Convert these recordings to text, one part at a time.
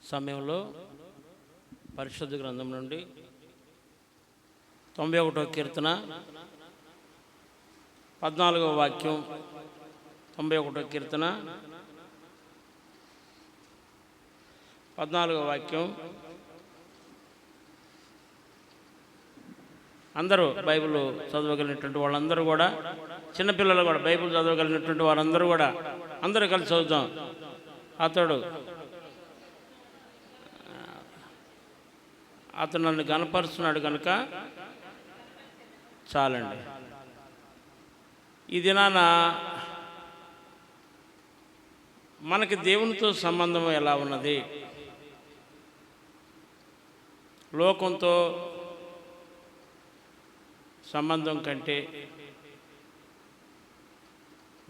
సమయంలో పరిశుద్ధ గ్రంథం నుండి 91వ కీర్తన 14వ వాక్యం. 91వ కీర్తన 14వ వాక్యం. అందరూ బైబిల్ చదవగలిగినటువంటి వాళ్ళందరూ కూడా, చిన్నపిల్లలు కూడా బైబిల్ చదవగలిగినటువంటి వారందరూ కూడా అందరూ కలిసి చదువుతాం. అతను నన్ను గనపరుస్తున్నాడు కనుక చాలండి. ఈ దినాన మనకి దేవునితో సంబంధం ఎలా ఉన్నది? లోకంతో సంబంధం కంటే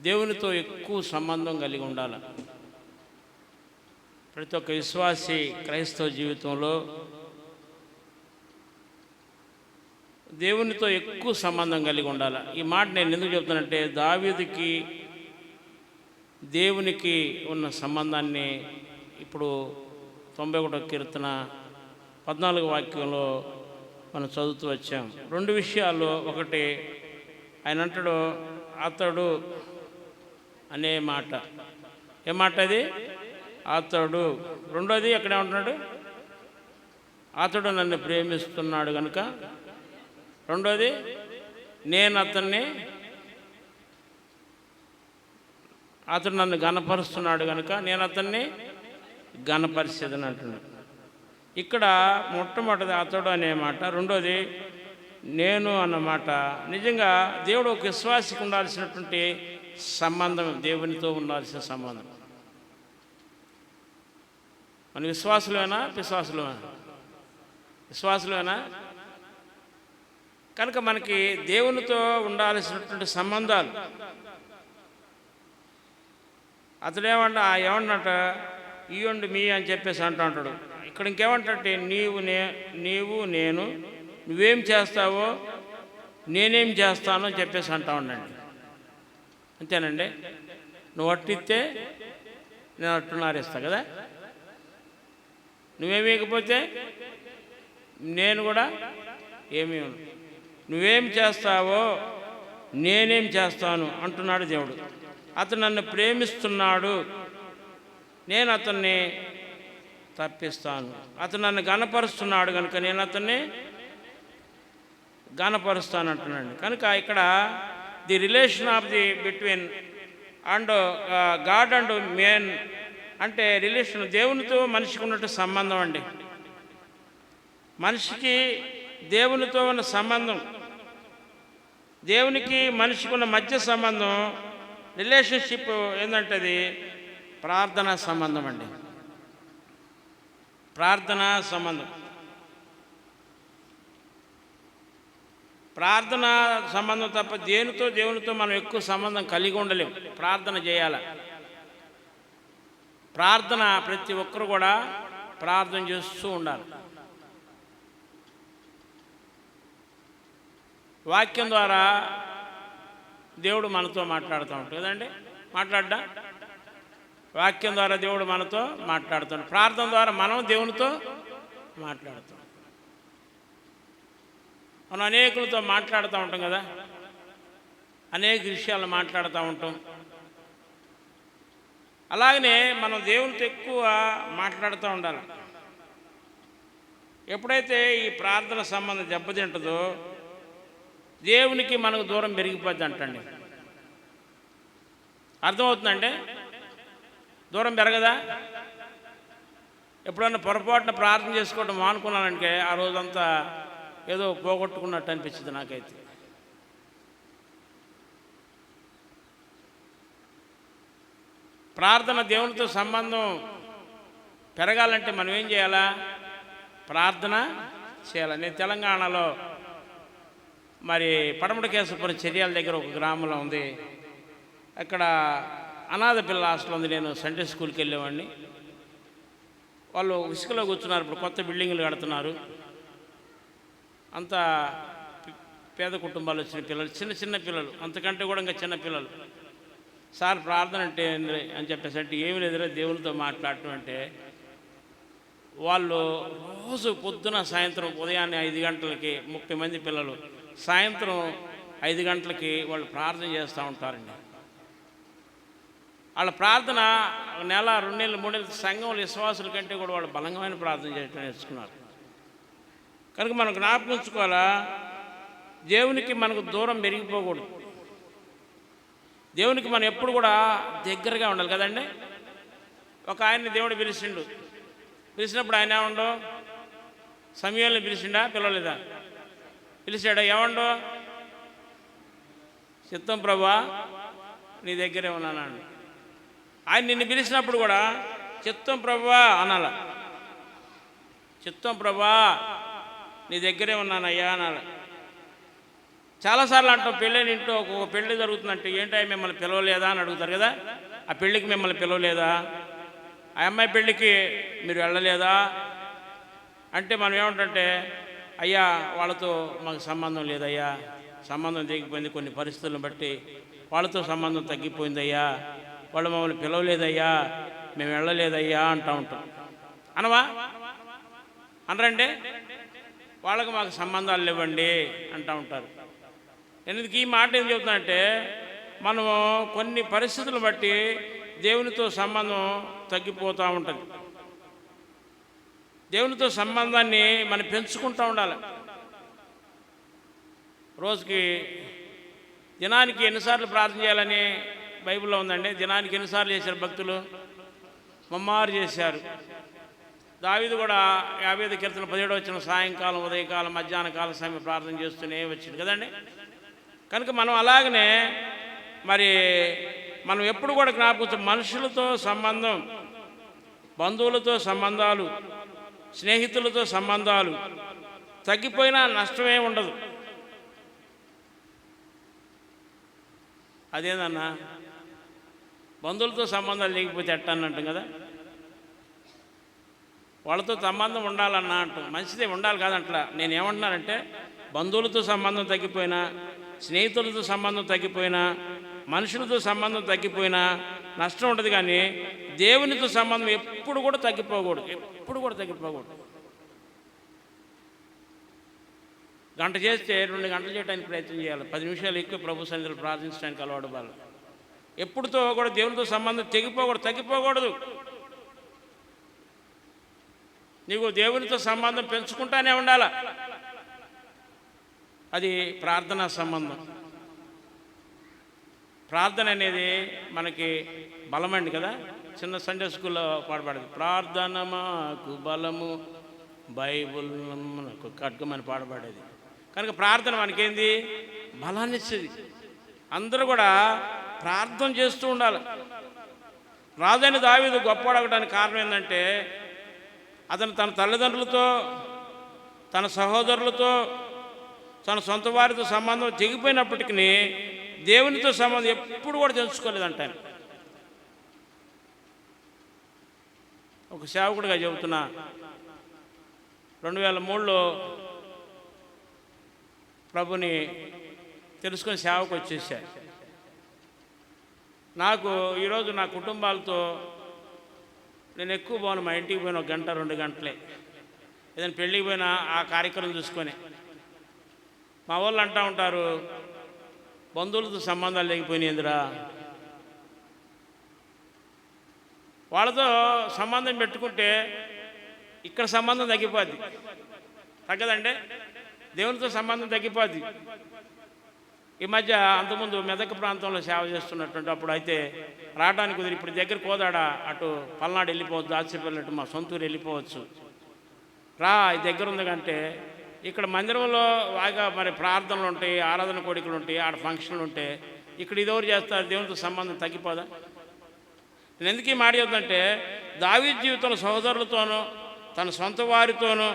దేవునితో ఎక్కువ సంబంధం కలిగి ఉండాలి. ప్రతి ఒక్క విశ్వాసి క్రైస్తవ జీవితంలో దేవునితో ఎక్కువ సంబంధం కలిగి ఉండాలి. ఈ మాట నేను ఎందుకు చెప్తానంటే, దావీదుకి దేవునికి ఉన్న సంబంధాన్ని ఇప్పుడు 91వ కీర్తన 14వ వాక్యంలో మనం చదువుతూ వచ్చాం. రెండు విషయాలు. ఒకటి, ఆయన అంటాడు అతడు అనే మాట. ఏ మాట అది? అతడు. రెండోది అక్కడే ఉంటున్నాడు, అతడు నన్ను ప్రేమిస్తున్నాడు కనుక. రెండోది, నేను అతడు నన్ను గణపరుస్తున్నాడు కనుక నేను అతన్ని గణపరిచేదని అంటున్నాడు. ఇక్కడ మొట్టమొదటిది అతడు అనే మాట, రెండోది నేను అన్నమాట. నిజంగా దేవుడు ఒక విశ్వాసికి ఉండాల్సినటువంటి సంబంధం, దేవునితో ఉండాల్సిన సంబంధం. మన విశ్వాసులేనా పిశ్వాసులేనా? విశ్వాసులేనా? కనుక మనకి దేవునితో ఉండాల్సినటువంటి సంబంధాలు. అతడేమంట ఏమన్నట, ఇయ్యండి మీ అని చెప్పేసి అంటాడు. ఇక్కడ ఇంకేమంటే, నీవు నేను నువ్వేం చేస్తావో నేనేం చేస్తానో అని చెప్పేసి అంటా ఉండండి. అంతేనండి. నువ్వు అట్టిస్తే నేను అట్టున్నారేస్తా కదా. నువ్వేమీకపోతే నేను కూడా ఏమీ. నువ్వేం చేస్తావో నేనేం చేస్తాను అంటున్నాడు దేవుడు. అతను నన్ను ప్రేమిస్తున్నాడు, నేను అతన్ని తప్పిస్తాను. అతను నన్ను గణపరుస్తున్నాడు కనుక నేను అతన్ని గణపరుస్తాను అంటున్నాడు. కనుక ఇక్కడ the relation of the between and God and man అంటే రిలేషన్, దేవునితో మనిషికి ఉన్నట్టు సంబంధం అండి. మనిషికి దేవునితో ఉన్న సంబంధం, దేవునికి మనిషికి ఉన్న మధ్య సంబంధం, రిలేషన్షిప్ ఏంటంటే అది ప్రార్థనా సంబంధం అండి. ప్రార్థనా సంబంధం. ప్రార్థనా సంబంధం తప్ప దేవునితో మనం ఎక్కువ సంబంధం కలిగి ఉండలేం. ప్రార్థన చేయాలి. ప్రార్థన ప్రతి ఒక్కరు కూడా ప్రార్థన చేస్తూ ఉండాలి. వాక్యం ద్వారా దేవుడు మనతో మాట్లాడుతూ ఉంటాడు కదండి. మాట్లాడ్డా? వాక్యం ద్వారా దేవుడు మనతో మాట్లాడుతాడు. ప్రార్థన ద్వారా మనం దేవునితో మాట్లాడుతాం. మనం అనేకులతో మాట్లాడుతూ ఉంటాం కదా, అనేక విషయాలు మాట్లాడుతూ ఉంటాం. అలాగనే మనం దేవునితో ఎక్కువ మాట్లాడుతూ ఉండాలి. ఎప్పుడైతే ఈ ప్రార్థన సంబంధం దెబ్బతింటుందో దేవునికి మనకు దూరం పెరిగిపోద్ది అంటండి. అర్థమవుతుందంటే దూరం పెరగదా? ఎప్పుడన్నా పొరపాటున ప్రార్థన చేసుకోవడం మానుకున్నానంటే ఆ రోజంతా ఏదో పోగొట్టుకున్నట్టు అనిపించింది నాకైతే. ప్రార్థన, దేవునితో సంబంధం పెరగాలంటే మనం ఏం చేయాలా? ప్రార్థన చేయాలి. నేను తెలంగాణలో మరి పడమటకేశ్వరపురం చర్యాల దగ్గర ఒక గ్రామంలో ఉంది. అక్కడ అనాథ పిల్లల హాస్టల్ ఉంది. నేను సండే స్కూల్కి వెళ్ళేవాడిని. వాళ్ళు ఇసుకలో కూర్చున్నారు. ఇప్పుడు కొత్త బిల్డింగులు కడుతున్నారు. అంతా పేద కుటుంబాలు వచ్చిన పిల్లలు, చిన్న పిల్లలు, అంతకంటే కూడా ఇంకా చిన్న పిల్లలు. సార్ ప్రార్థన అంటే అని చెప్పేసి అంటే ఏమి లేదురా దేవునితో మాట్లాడటం అంటే వాళ్ళు రోజు పొద్దున సాయంత్రం ఉదయాన్నే 5 గంటలకి 30 మంది పిల్లలు సాయంత్రం 5 గంటలకి వాళ్ళు ప్రార్థన చేస్తూ ఉంటారండి. వాళ్ళ ప్రార్థన నెల 2 నెలలు 3 నెలలు సంఘంలో విశ్వాసుల కంటే కూడా వాళ్ళు బలంగామైన ప్రార్థన చేయటం నేర్చుకున్నారు. కనుక మనం జ్ఞాపకం ఉంచుకోవాలా, దేవునికి మనకు దూరం పెరిగిపోకూడదు. దేవునికి మనం ఎప్పుడు కూడా దగ్గరగా ఉండాలి కదండి. ఒక ఆయన్ని దేవుడు పిలిచినప్పుడు ఆయన ఏమండో, సమయాల్ని పిలిచిండా, పిలవలేదా? పిలిచాడా? ఏమండో, చిత్తం ప్రభా నీ దగ్గరే ఉన్నానండి. ఆయన నిన్ను పిలిచినప్పుడు కూడా చిత్తం ప్రభా అనాల. చిత్తం ప్రభా నీ దగ్గరే ఉన్నానయ్యా అనాలి. చాలాసార్లు అంటాం, పెళ్ళైన ఇంట్లో ఒక్కొక్క పెళ్ళి జరుగుతుందంటే ఏంటో మిమ్మల్ని పిలవలేదా అని అడుగుతారు కదా. ఆ పెళ్ళికి మిమ్మల్ని పిలవలేదా, ఆ అమ్మాయి పెళ్ళికి మీరు వెళ్ళలేదా అంటే మనం ఏమంటే, అయ్యా వాళ్ళతో మాకు సంబంధం లేదయ్యా, సంబంధం తెగిపోయింది, కొన్ని పరిస్థితులను బట్టి వాళ్ళతో సంబంధం తగ్గిపోయిందయ్యా, వాళ్ళు మమ్మల్ని పిలవలేదయ్యా, మేము వెళ్ళలేదయ్యా అంటూ ఉంటాం. అనవా అనరండి, వాళ్ళకి మాకు సంబంధాలు లేవండి అంటూ ఉంటారు. ఎందుకు ఈ మాట ఏం చెబుతానంటే, మనము కొన్ని పరిస్థితులను బట్టి దేవునితో సంబంధం తగ్గిపోతూ ఉంటుంది. దేవునితో సంబంధాన్ని మనం పెంచుకుంటూ ఉండాలి. రోజుకి దినానికి ఎన్నిసార్లు ప్రార్థన చేయాలని బైబిల్లో ఉందండి. దినానికి ఎన్నిసార్లు చేశారు భక్తులు? ముమ్మారు చేశారు. దావీదు కూడా 55 కీర్తన 17 వచ్చిన సాయంకాలం, ఉదయకాలం, మధ్యాహ్న కాల సమయం ప్రార్థన చేస్తూనే వచ్చింది కదండి. కనుక మనం అలాగనే మరి మనం ఎప్పుడు కూడా జ్ఞాపకం, మనుషులతో సంబంధం, బంధువులతో సంబంధాలు, స్నేహితులతో సంబంధాలు తగ్గిపోయినా నష్టమే ఉండదు. అదేదన్నా బంధువులతో సంబంధాలు లేకపోతే ఎట్టనంటాం కదా. వాళ్ళతో సంబంధం ఉండాలన్నా అంటాం, మంచిదే ఉండాలి కాదంట్లా. నేను ఏమంటున్నానంటే, బంధువులతో సంబంధం తగ్గిపోయినా, స్నేహితులతో సంబంధం తగ్గిపోయినా, మనుషులతో సంబంధం తగ్గిపోయినా నష్టం ఉండదు. కానీ దేవునితో సంబంధం ఎప్పుడు కూడా తగ్గిపోకూడదు, ఎప్పుడు కూడా తగ్గిపోకూడదు. గంట చేస్తే 2 గంటలు చేయడానికి ప్రయత్నం చేయాలి. 10 నిమిషాలు ఎక్కువ ప్రభు సన్నిధిలో ప్రార్థించడానికి అలవాటు వాళ్ళు. ఎప్పుడుతో కూడా దేవునితో సంబంధం తెగిపోకూడదు, తగ్గిపోకూడదు. నీవు దేవునితో సంబంధం పెంచుకుంటానే ఉండాలి. అది ప్రార్థనా సంబంధం. ప్రార్థన అనేది మనకి బలమండి కదా. చిన్న సండే స్కూల్లో పాడబడేది, ప్రార్థన మాకు బలము, బైబుల్ మనకు ఖడ్గమని పాడబడేది. కనుక ప్రార్థన మనకేంది? బలాన్ని ఇస్తుంది. అందరూ కూడా ప్రార్థన చేస్తూ ఉండాలి. రాజైన దావీదు గొప్పవాడవడానికి కారణం ఏంటంటే, అతను తన తల్లిదండ్రులతో, తన సహోదరులతో, తన సొంత వారితో సంబంధం తెగిపోయినప్పటికీ దేవునితో సంబంధం ఎప్పుడు కూడా తెలుసుకోలేదంటాను. ఒక సేవకుడిగా చెబుతున్నా, 2003లో ప్రభుని తెలుసుకొని సేవకు వచ్చేసారు. నాకు ఈరోజు నా కుటుంబాలతో నేను ఎక్కువ పోను. మా ఇంటికి పోయిన 1 గంట 2 గంటలే, ఏదైనా పెళ్ళికి పోయినా ఆ కార్యక్రమం చూసుకొని. మా వాళ్ళు అంటూ ఉంటారు, బంధువులతో సంబంధాలు లేకపోయినాయిందిరా, వాళ్ళతో సంబంధం పెట్టుకుంటే ఇక్కడ సంబంధం తగ్గిపోద్ది. తగ్గదండి, దేవునితో సంబంధం తగ్గిపోద్ది. ఈ మధ్య అంతకుముందు మెదక్ ప్రాంతంలో సేవ చేస్తున్నటువంటి అప్పుడు అయితే రావడానికి కుదిరి, ఇప్పుడు దగ్గర కోదాడ అటు పల్నాడు వెళ్ళిపోవచ్చు, దాచిపల్లి అటు మా సొంతూరు వెళ్ళిపోవచ్చు. రా ఈ దగ్గర ఉంది కంటే, ఇక్కడ మందిరంలో బాగా మరి ప్రార్థనలు ఉంటాయి, ఆరాధన కోడికలు ఉంటాయి, ఆడ ఫంక్షన్లు ఉంటాయి. ఇక్కడ ఇదెవరు చేస్తారు? దేవునితో సంబంధం తగ్గిపోదా? నేను ఎందుకు ఈ మాట చెప్తుందంటే, దావీదు జీవితంలో సహోదరులతోనూ తన సొంత వారితోనూ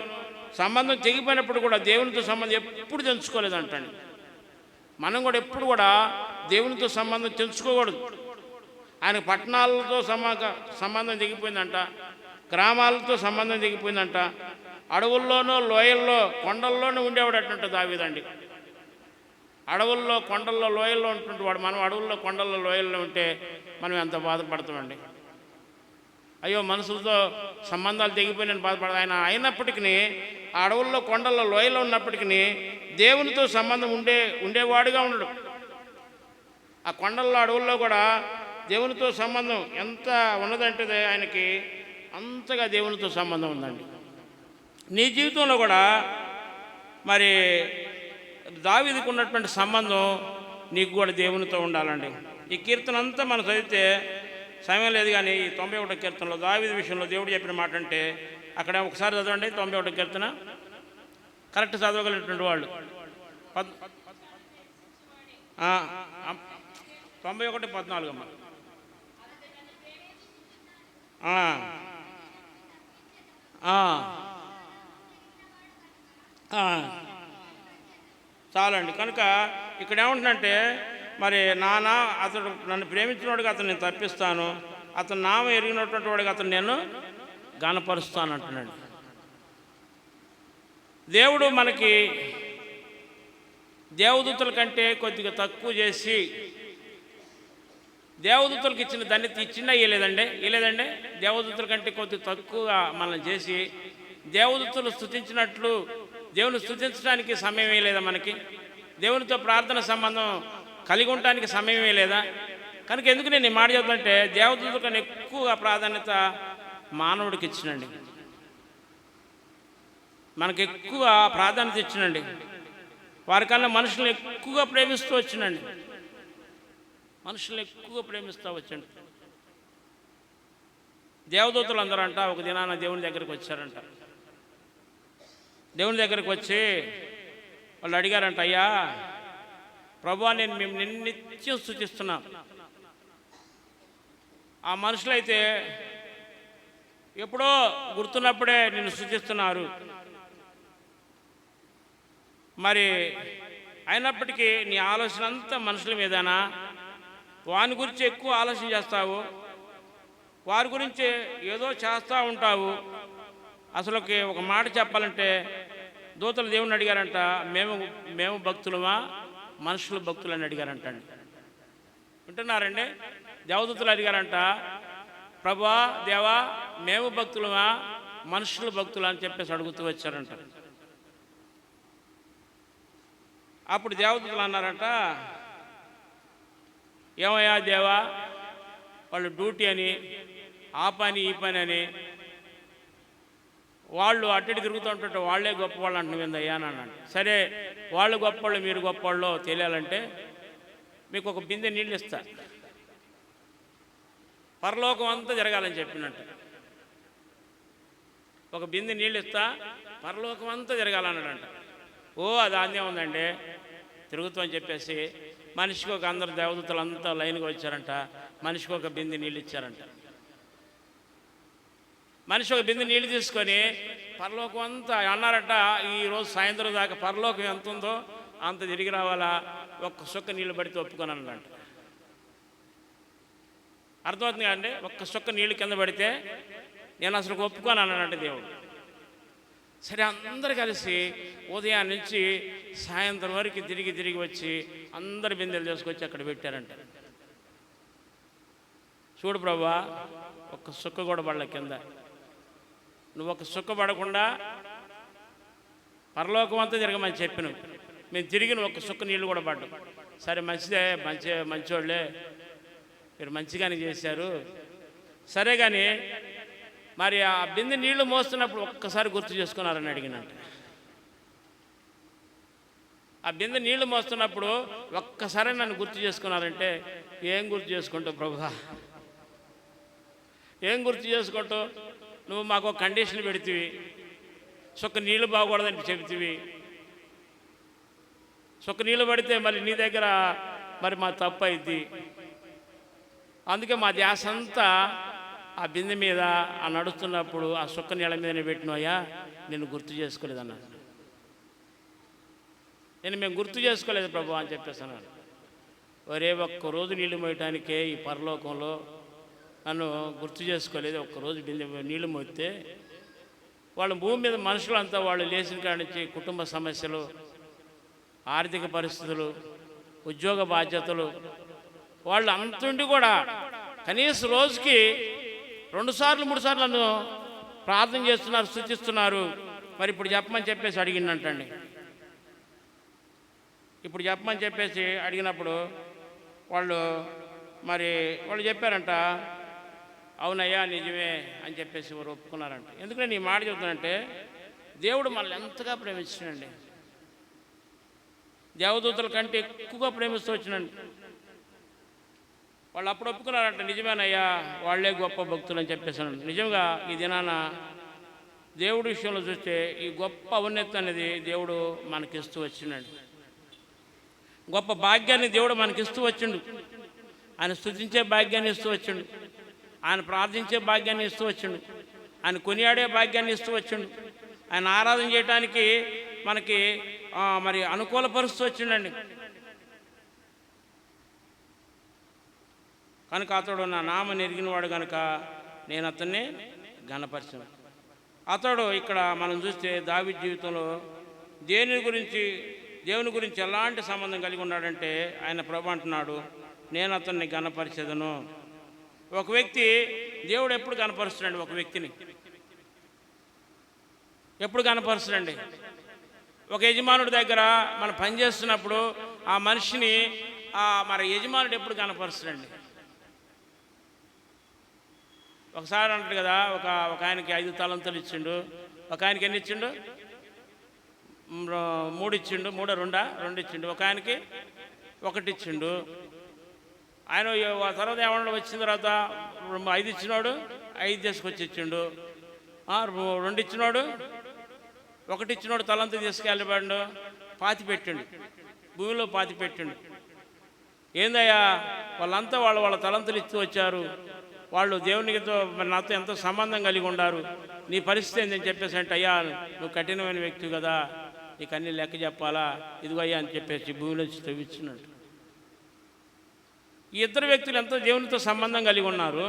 సంబంధం తెగిపోయినప్పుడు కూడా దేవునితో సంబంధం ఎప్పుడు తెంచుకోలేదంటండి. మనం కూడా ఎప్పుడు కూడా దేవునితో సంబంధం తెంచుకోకూడదు. ఆయన పట్టణాలతో సంబంధం తెగిపోయిందంట, గ్రామాలతో సంబంధం తెగిపోయిందంట, అడవుల్లోనూ లోయల్లో కొండల్లోనూ ఉండేవాడు అటువంటి దావీదండి. అడవుల్లో కొండల్లో లోయల్లో ఉంటుంటే వాడు, మనం అడవుల్లో కొండల్లో లోయల్లో ఉంటే మనం ఎంత బాధపడతామండి. అయ్యో మనుషులతో సంబంధాలు తెగిపోయినని బాధపడ ఆయన అయినప్పటికీ ఆ అడవుల్లో కొండల్లో లోయలో ఉన్నప్పటికీ దేవునితో సంబంధం ఉండేవాడుగా ఉండడు. ఆ కొండల్లో అడవుల్లో కూడా దేవునితో సంబంధం ఎంత ఉన్నదంటే ఆయనకి అంతగా దేవునితో సంబంధం ఉందండి. నీ జీవితంలో కూడా మరి దావీదుకు ఉన్నటువంటి సంబంధం నీకు కూడా దేవునితో ఉండాలండి. ఈ కీర్తన అంతా మనం చదివితే సమయం లేదు, కానీ ఈ 91వ కీర్తనలో దావీదు విషయంలో దేవుడు చెప్పిన మాట అంటే అక్కడ ఒకసారి చదవండి. 91వ కీర్తన కరెక్ట్ చదవగలిగినటువంటి వాళ్ళు 91:14 అమ్మ. చాలండి. కనుక ఇక్కడ ఏమంటున్నంటే మరి అతడు నన్ను ప్రేమించినవాడికి అతను నేను తప్పిస్తాను, అతను నామం ఎరిగినటువంటి వాడికి అతను నేను గణపరుస్తాను అంటున్నాడు. దేవుడు మనకి దేవదూతల కంటే కొద్దిగా తక్కువ చేసి దేవదూతలకు ఇచ్చిన ధన్యత ఇచ్చినా ఇవ్వలేదండి. దేవదూతల కంటే కొద్దిగా తక్కువగా మనల్ని చేసి దేవదూతలు స్తుతించినట్లు దేవుని స్తుతించడానికి సమయం లేదా? మనకి దేవునితో ప్రార్థన సంబంధం కలిగి ఉండటానికి సమయమే లేదా? కనుక ఎందుకు నేను ఈ మాట చెప్తానంటే దేవదూతల కన్నా ఎక్కువగా ప్రాధాన్యత మానవుడికి ఇచ్చినండి, మనకి ఎక్కువ ప్రాధాన్యత ఇచ్చినండి. వారికన్నా మనుషులను ఎక్కువగా ప్రేమిస్తూ వచ్చినండి, మనుషులను ఎక్కువగా ప్రేమిస్తూ వచ్చండి. దేవదూతలు అందరూ అంట ఒక దినాన దేవుని దగ్గరికి వచ్చారంట. దేవుని దగ్గరికి వచ్చి వాళ్ళు అడిగారంట, అయ్యా ప్రభువా మేము నిత్యం స్తుతిస్తున్నాం. ఆ మనుషులైతే ఎప్పుడో గుర్తున్నప్పుడే నిన్ను స్తుతిస్తున్నారు. మరి అయినప్పటికీ నీ ఆలోచన అంతా మనుషుల మీదనా? వాని గురించి ఎక్కువ ఆలోచన చేస్తావు, వారి గురించి ఏదో చేస్తూ ఉంటావు. అసలుకి ఒక మాట చెప్పాలంటే దూతలు దేవుని అడిగారంట, మేము భక్తులమా మనుషులు భక్తులు అని అడిగారంటండి. వింటున్నారండి? దేవదూతలు అడిగారంట, ప్రభువా దేవా మేము భక్తులమా మనుషులు భక్తులు అని చెప్పేసి అడుగుతూ వచ్చారంట. అప్పుడు దేవదూతలు అన్నారంట, ఏమయ్యా దేవా వాళ్ళు డ్యూటీ అని ఆ పని ఈ పని అని వాళ్ళు అటు తిరుగుతుంటే వాళ్ళే గొప్పవాళ్ళు అంటున్నాయ్యా అని అన్నాడు. సరే వాళ్ళు గొప్పవాళ్ళు మీరు గొప్పవాళ్ళు తెలియాలంటే మీకు ఒక బిందె నీళ్ళు ఇస్తా, పరలోకం అంతా జరగాలని చెప్పినట్టు ఒక బిందె నీళ్ళు ఇస్తా, పరలోకం అంతా జరగాలన్నాడంట. ఓ అది ఆందే ఉందండి తిరుగుతూ అని చెప్పేసి మనిషికి ఒక అందరు దేవదూతలు అంతా లైన్గా వచ్చారంట. మనిషికి ఒక బిందె నీళ్ళు ఇచ్చారంట. మనిషి ఒక బిందె నీళ్ళు తీసుకొని పరలోకం అంతా అన్నారట, ఈరోజు సాయంత్రం దాకా పరలోకం ఎంత ఉందో అంత తిరిగి రావాలా, ఒక్క సుక్క నీళ్ళు పడితే ఒప్పుకొని అన్నాడంట. అర్థమవుతుంది కదండి? ఒక్క సుక్క నీళ్ళు కింద పడితే నేను అసలు ఒప్పుకొని అన్నానంటే దేవుడు. సరే అందరు కలిసి ఉదయం నుంచి సాయంత్రం వరకు తిరిగి వచ్చి అందరు బిందెలు తీసుకొచ్చి అక్కడ పెట్టారంట. చూడు ప్రభువా ఒక్క సుక్క కూడా పడలే కింద, నువ్వు ఒక సుక్క పడకుండా పరలోకం అంతా తిరగమని చెప్పినావు, మేము తిరిగిన ఒక్క సుక్క నీళ్ళు కూడా పడ్డాం. సరే మంచిదే, మంచోళ్ళే మీరు మంచిగానే చేశారు. సరే కానీ మరి ఆ బిందె నీళ్లు మోస్తున్నప్పుడు ఒక్కసారి గుర్తు చేసుకున్నారని అడిగినట్టు. ఆ బిందె నీళ్లు మోస్తున్నప్పుడు ఒక్కసారి నన్ను గుర్తు చేసుకున్నారంటే ఏం గుర్తు చేసుకుంటావు ప్రభువా, ఏం గుర్తు చేసుకుంటావు? నువ్వు మాకు ఒక కండిషన్ పెడితివి, సుక్క నీళ్ళు బాగకూడదని చెబుతీవి, సుక్క నీళ్ళు పడితే మళ్ళీ నీ దగ్గర మరి మా తప్పు అయింది. అందుకే మా ధ్యాస అంతా ఆ బిందె మీద ఆ నడుస్తున్నప్పుడు ఆ సుక్క నీళ్ళ మీదనే పెట్టినోయా, నేను గుర్తు చేసుకోలేదు అన్నాడు. మేము గుర్తు చేసుకోలేదు ప్రభు అని చెప్పేసి అన్నాడు. ఒరే ఒక్కరోజు నీళ్లు మోయటానికే ఈ పరలోకంలో నన్ను గుర్తు చేసుకోలేదు. ఒక్కరోజు బిందె నీళ్లు మోస్తే వాళ్ళ భూమి మీద మనుషులంతా వాళ్ళు లేచిన కాడి నుంచి కుటుంబ సమస్యలు, ఆర్థిక పరిస్థితులు, ఉద్యోగ బాధ్యతలు, వాళ్ళు అంతుండి కూడా కనీసం రోజుకి 2 సార్లు 3 సార్లు నన్ను ప్రార్థన చేస్తున్నారు, స్తుతిస్తున్నారు, మరి ఇప్పుడు చెప్పమని చెప్పేసి అడిగిందంటండి. ఇప్పుడు చెప్పమని చెప్పేసి అడిగినప్పుడు వాళ్ళు చెప్పారంట, అవునయ్యా నిజమే అని చెప్పేసి వారు ఒప్పుకున్నారంట. ఎందుకంటే నేను ఈ మాట చెబుతానంటే, దేవుడు మనల్ని ఎంతగా ప్రేమించాడండి. దేవదూతల కంటే ఎక్కువగా ప్రేమిస్తూ వచ్చినండి. వాళ్ళు అప్పుడు ఒప్పుకున్నారంట, నిజమేనయ్యా వాళ్ళే గొప్ప భక్తులు అని చెప్పేసాను. నిజంగా ఈ దినాన దేవుడి విషయంలో చూస్తే ఈ గొప్ప ఔన్నత్యం అనేది దేవుడు మనకిస్తూ వచ్చిండండి. గొప్ప భాగ్యాన్ని దేవుడు మనకిస్తూ వచ్చిండు. ఆయన స్తుతించే భాగ్యాన్ని ఇస్తూ వచ్చిండు, ఆయన ప్రార్థించే భాగ్యాన్ని ఇస్తూ వచ్చిండు, ఆయన కొనియాడే భాగ్యాన్ని ఇస్తూ వచ్చిండు, ఆయన ఆరాధన చేయడానికి మనకి మరి అనుకూలపరుస్తూ వచ్చిండండి. కనుక అతడు నా నామం ఎరిగినవాడు కనుక నేను అతన్ని ఘనపరిచాను. అతడు ఇక్కడ మనం చూస్తే దావీదు జీవితంలో దేవుని గురించి ఎలాంటి సంబంధం కలిగి ఉన్నాడంటే, ఆయన ప్రభు అంటున్నాడు, నేను అతన్ని ఘనపరిచేదను. ఒక వ్యక్తి దేవుడు ఎప్పుడు ఘనపరుస్తాడండి? ఒక వ్యక్తిని ఎప్పుడు ఘనపరుస్తాడండి? ఒక యజమానుడి దగ్గర మనం పనిచేస్తున్నప్పుడు ఆ మనిషిని మరి యజమానుడు ఎప్పుడు ఘనపరుస్తాడండి? ఒకసారి అంటాడు కదా, ఒక ఆయనకి 5 తలంతులు ఇచ్చిండు, ఒక ఆయనకి ఎన్ని ఇచ్చిండు? 3 ఇచ్చిండు, 2 ఇచ్చిండు, ఒక ఆయనకి 1 ఇచ్చిండు. ఆయన తర్వాత ఏమన్నా వచ్చిన తర్వాత 5 ఇచ్చినాడు, 5 తీసుకొచ్చి ఇచ్చిండు. 2 ఇచ్చినాడు, 1 ఇచ్చినాడు తలంతు తీసుకెళ్ళిపోయాడు, పాతి పెట్టిండు, భూమిలో పాతి పెట్టిండు. ఏందయ్యా వాళ్ళంతా వాళ్ళ తలంతులు ఇస్తూ వచ్చారు, వాళ్ళు దేవునితో నాతో ఎంతో సంబంధం కలిగి ఉండారు, నీ పరిస్థితి ఏందని చెప్పేసి అంటే, అయ్యా నువ్వు కఠినమైన వ్యక్తి కదా, నీకు అన్నీ లెక్క చెప్పాలా, ఇదిగో అయ్యా అని చెప్పేసి భూమిలో తవ్విచ్చినట్టు. ఈ 2 వ్యక్తులు ఎంతో దేవునితో సంబంధం కలిగి ఉన్నారు,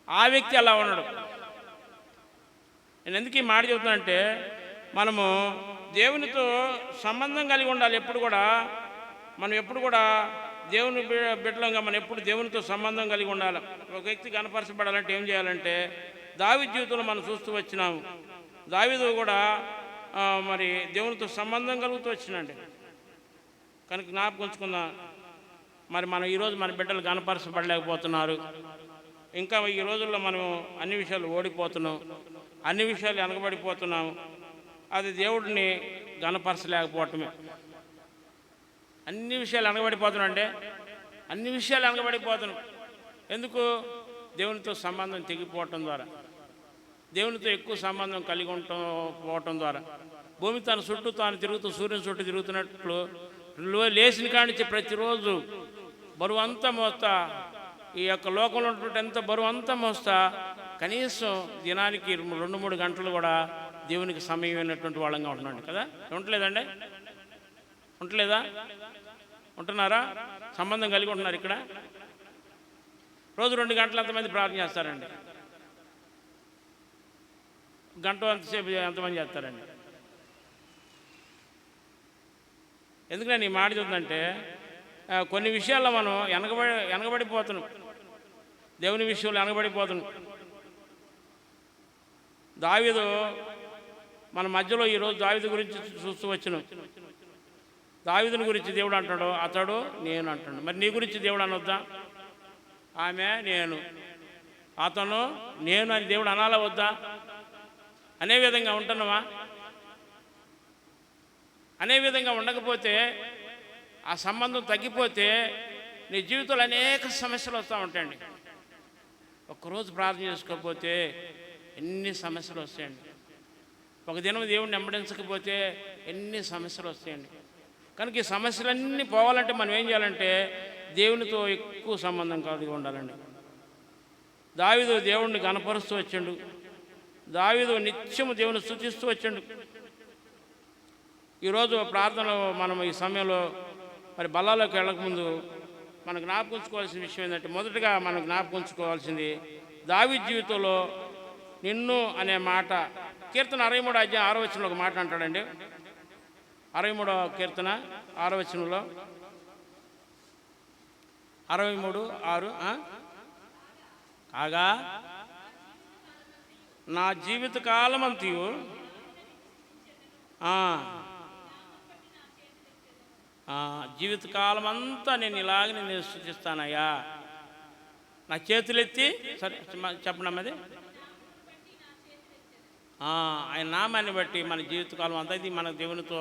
ఆ వ్యక్తి అలా ఉన్నాడు. నేను ఎందుకు ఈ మాట చెబుతానంటే, మనము దేవునితో సంబంధం కలిగి ఉండాలి. మనం ఎప్పుడు కూడా దేవుని బిడ్డలంగా మనం ఎప్పుడు దేవునితో సంబంధం కలిగి ఉండాలి. ఒక వ్యక్తి కనపరచబడాలంటే ఏం చేయాలంటే, దావీదు జీవితంలో మనం చూస్తూ వచ్చినాము. దావీదు కూడా మరి దేవునితో సంబంధం కలుగుతూ వచ్చినండి. కనుక జ్ఞాపకం ఉంచుకుందాం. మరి మనం ఈరోజు మన బిడ్డలు కనపరచబడలేకపోతున్నారు. ఇంకా ఈ రోజుల్లో మనం అన్ని విషయాలు ఓడిపోతున్నాం, అన్ని విషయాలు వెనకబడిపోతున్నాము. అది దేవుడిని గణపరచలేకపోవటమే. అన్ని విషయాలు వెనకబడిపోతున్నాం అంటే అన్ని విషయాలు వెనకబడిపోతున్నాం. ఎందుకు? దేవునితో సంబంధం తెగిపోవటం ద్వారా, దేవునితో ఎక్కువ సంబంధం కలిగి పోవటం ద్వారా. భూమి తన చుట్టూ తాను తిరుగుతూ సూర్యుని చుట్టూ తిరుగుతున్నట్లు లేచిన కానించి ప్రతిరోజు బరువు అంతా మోస్తా, ఈ యొక్క లోకంలో ఉన్నటువంటి ఎంత బరువు అంతా మోస్తా, కనీసం దినానికి 2-3 గంటలు కూడా దేవునికి సమయం అయినటువంటి వాళ్ళంగా ఉంటున్నాడు కదా. ఉండలేదండి? ఉండలేదా? ఉంటున్నారా? సంబంధం కలిగి ఉంటున్నారు. ఇక్కడ రోజు 2 గంటలు ఎంతమంది ప్రార్థన చేస్తారండి? గంట అంతసేపు ఎంతమంది చేస్తారండి? ఎందుకు నేను ఈ మాట చెబుతుందంటే, కొన్ని విషయాల్లో మనం వెనకబడిపోతున్నాం, దేవుని విషయంలో వెనకబడిపోతున్నాం. దావీదు మన మధ్యలో ఈరోజు దావీదు గురించి చూస్తూ వచ్చినాం. దావీదుని గురించి దేవుడు అంటాడు, అతడు నేను అంటాడు. మరి నీ గురించి దేవుడు అనొద్దా? ఆమె నేను, అతను నేను అని దేవుడు అనాలా వద్దా? అనే విధంగా ఉంటున్నావా? అనే విధంగా ఉండకపోతే, ఆ సంబంధం తగ్గిపోతే నీ జీవితంలో అనేక సమస్యలు వస్తూ ఉంటాయండి. ఒక్కరోజు ప్రార్థన చేసుకోకపోతే ఎన్ని సమస్యలు వస్తాయండి. ఒక దినం దేవుడిని వెంబడించకపోతే ఎన్ని సమస్యలు వస్తాయండి. కనుక ఈ సమస్యలన్నీ పోవాలంటే మనం ఏం చేయాలంటే, దేవునితో ఎక్కువ సంబంధం కలిగి ఉండాలండి. దావీదు దేవుణ్ణి కనపరుస్తూ వచ్చిండు. దావీదు నిత్యము దేవుని స్తుతిస్తూ వచ్చిండు. ఈరోజు ప్రార్థనలో మనం ఈ సమయంలో మరి బల్లాలోకి వెళ్ళకముందు మనం జ్ఞాపకించుకోవాల్సిన విషయం ఏంటంటే, మొదటగా మనం జ్ఞాపకించుకోవాల్సింది దావీదు జీవితంలో నిన్ను అనే మాట. కీర్తన 63వ అధ్యాయం 6వ వచనంలో ఒక మాట అంటాడండి. 63వ కీర్తన 6వ వచనంలో, 63:6 కాగా నా జీవిత కాలమంతయు జీవితకాలం అంతా నేను ఇలాగనే నేను స్తుతిస్తానయ్యా. నా చేతులెత్తి సరే చెప్పనమ్మది ఆయన నామాన్ని బట్టి మన జీవితకాలం అంతా, ఇది మన దేవునితో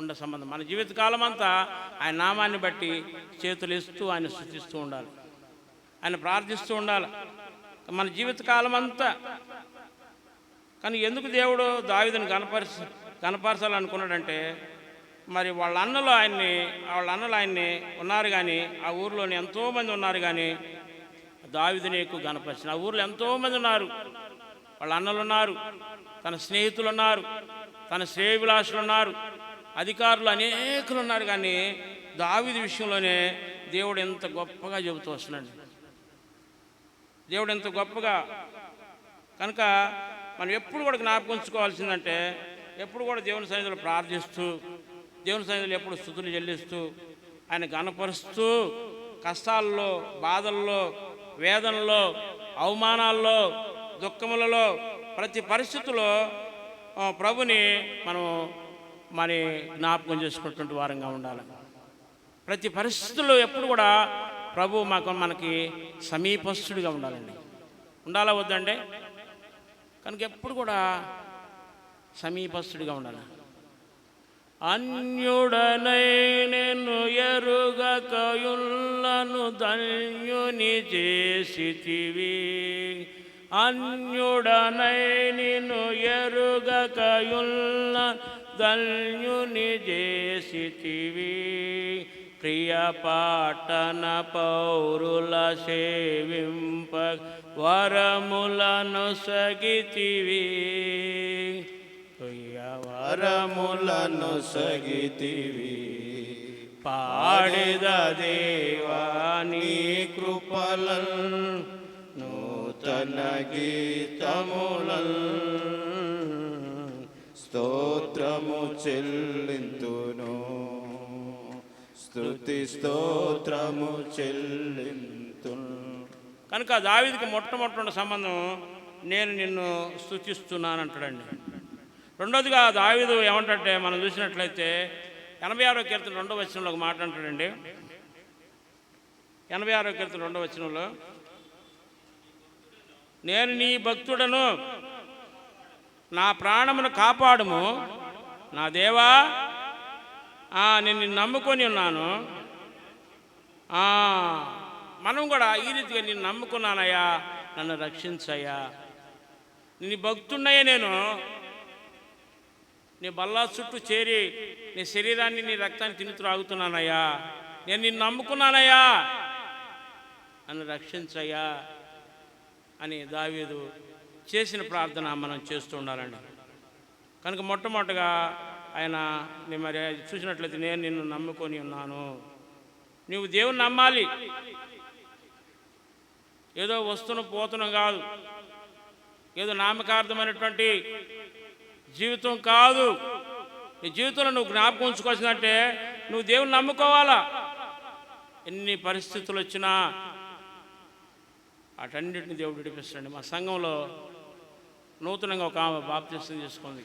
ఉండే సంబంధం. మన జీవితకాలం అంతా ఆయన నామాన్ని బట్టి చేతులు ఇస్తూ ఆయన స్తుతిస్తూ ఉండాలి, ఆయన ప్రార్థిస్తూ ఉండాలి మన జీవితకాలం అంతా. కానీ ఎందుకు దేవుడు దావీదుని కనపరచాలనుకున్నాడంటే, మరి వాళ్ళ అన్నలు ఆయన్ని ఉన్నారు, కానీ ఆ ఊరిలోని ఎంతోమంది ఉన్నారు, కానీ దావీదుని ఎక్కువ కనపరిచిన. ఆ ఊర్లో ఎంతోమంది ఉన్నారు, వాళ్ళ అన్నలు ఉన్నారు, తన స్నేహితులు ఉన్నారు, తన శ్రేయభిలాషులు ఉన్నారు, అధికారులు అనేకులు ఉన్నారు, కానీ దావీదు విషయంలోనే దేవుడు ఎంత గొప్పగా చెబుతూ వస్తున్నాడు. దేవుడు ఎంత గొప్పగా. కనుక మనం ఎప్పుడు కూడా జ్ఞాపకం ఉంచుకోవాల్సిందంటే, ఎప్పుడు కూడా దేవుని సన్నిధిలో ప్రార్థిస్తూ, దేవుని సన్నిధిలో ఎప్పుడు స్తుతులు చెల్లిస్తూ, ఆయన గణపరుస్తూ, కష్టాల్లో, బాధల్లో, వేదనలో, అవమానాల్లో, దుఃఖములలో, ప్రతి పరిస్థితుల్లో ప్రభుని మనం జ్ఞాపకం చేసుకున్నటువంటి వారంగా ఉండాలి. ప్రతి పరిస్థితుల్లో ఎప్పుడు కూడా ప్రభు మనకి సమీపస్తుడిగా ఉండాలండి. ఉండాలా వద్దండి? కనుక ఎప్పుడు కూడా సమీపస్తుడిగా ఉండాలి. అన్యుడనై నేను ఎరుగకయుళ్ళను ధన్యుని చేసితివి. అన్యుడనై నిన్ను ఎరుగకయుళ్ళ ధన్యుని చేసితివి. ప్రియ పాటన పౌరుల సేవింప వరములను సగితివి. వరములను సగితివి. పాడిద దేవా నీ కృపలన్ నూతన గీతములన్ స్తోత్రము చెల్లింతును. స్తుతి స్తోత్రము చెల్లింతును. కనుక దావీదుకి మొట్టమొదటి సంబంధం నేను నిన్ను స్తుతిస్తున్నానంటాడండి. రెండోదిగా దావీదు ఏమంటే, మనం చూసినట్లయితే 86వ కీర్తన 2వ వచనంలో ఒక మాట అంటాడండి. 86వ కీర్తన 2వ వచనంలో, నేను నీ భక్తుడను, నా ప్రాణమును కాపాడుము, నా దేవా నేను నమ్ముకొని ఉన్నాను. మనం కూడా ఈ రీతిగా నేను నమ్ముకున్నానయ్యా, నన్ను రక్షించయ్యా. నీ భక్తున్నయ్యా, నేను నీ బల్లా చుట్టూ చేరి నీ శరీరాన్ని, నీ రక్తాన్ని తిని త్రాగుతున్నానయ్యా. నేను నిన్ను నమ్ముకున్నానయ్యా, నన్ను రక్షించయ్యా అని దావీదు చేసిన ప్రార్థన మనం చేస్తూ ఉండాలండి. కనుక మొట్టమొదటిగా ఆయన మరి చూసినట్లయితే, నేను నిన్ను నమ్ముకొని ఉన్నాను. నువ్వు దేవుని నమ్మాలి, ఏదో వస్తున్న పోతున్నాం కాదు, ఏదో నామకార్థమైనటువంటి జీవితం కాదు. నీ జీవితంలో నువ్వు జ్ఞాపకం ఉంచుకోవాల్సిందంటే, నువ్వు దేవుని నమ్ముకోవాలా. ఎన్ని పరిస్థితులు వచ్చినా వాటన్నిటిని దేవుడు విడిపిస్తాడు. మా సంఘంలో నూతనంగా ఒక ఆమె బాప్తిసం చేసుకుంది.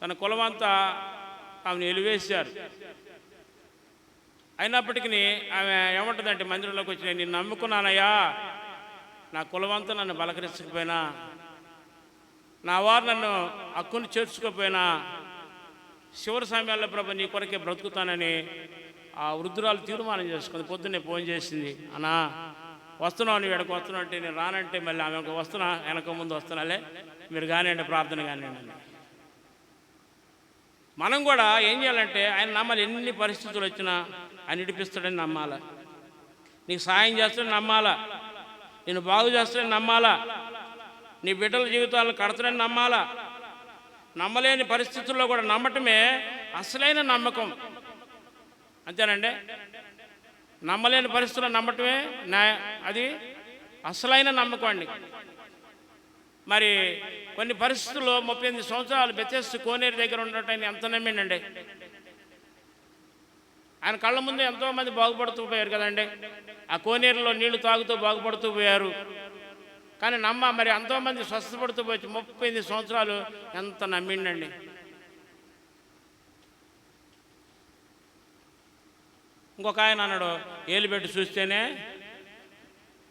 తన కులమంతా ఆమెను ఎలివేశారు. అయినప్పటికీ ఆమె ఏమంటుందంటే, మందిరంలోకి వచ్చి, నేను నమ్ముకున్నానయ్యా, నా కులమంతా నన్ను బలకరించకపోయినా, నా వారు నన్ను హక్కుని చేర్చుకోకపోయినా, చివరి సమయాల్లో ప్రభు నీ కొరకే బ్రతుకుతానని ఆ వృద్ధురాలు తీర్మానం చేసుకుంది. పొద్దున్నే ఫోన్ చేసింది, అన్నా వస్తున్నావు, నువ్వు ఎక్కడికి వస్తున్నావు అంటే, నేను రానంటే మళ్ళీ ఆమె వస్తున్నా, వెనక ముందు వస్తున్నాలే, మీరు కానివ్వండి, ప్రార్థన కానివ్వండి. మనం కూడా ఏం చేయాలంటే, ఆయన నమ్మాలి. ఎన్ని పరిస్థితులు వచ్చినా ఆయన విడిపిస్తాడని నమ్మాలా, నీకు సాయం చేస్తాడని నమ్మాలా, నేను బాగు చేస్తాడని నమ్మాలా, నీ బిడ్డల జీవితాలను కడతాడని నమ్మాలా. నమ్మలేని పరిస్థితుల్లో కూడా నమ్మటమే అసలైన నమ్మకం. అంతేనండి, నమ్మలేని పరిస్థితుల్లో నమ్మటమే అది అసలైన నమ్మకం అండి. మరి కొన్ని పరిస్థితుల్లో 38 సంవత్సరాలు బెతెస్దా కోనేరు దగ్గర ఉండటం ఎంత నమ్మిండండి. ఆయన కళ్ళ ముందు ఎంతోమంది బాగుపడుతూ పోయారు కదండి. ఆ కోనేరులో నీళ్లు తాగుతూ బాగుపడుతూ పోయారు. కానీ మరి ఎంతోమంది స్వస్థపడుతూ పోయి 38 సంవత్సరాలు ఎంత నమ్మిండండి. ఇంకొక ఆయన అన్నాడు, ఏలు పెట్టి చూస్తేనే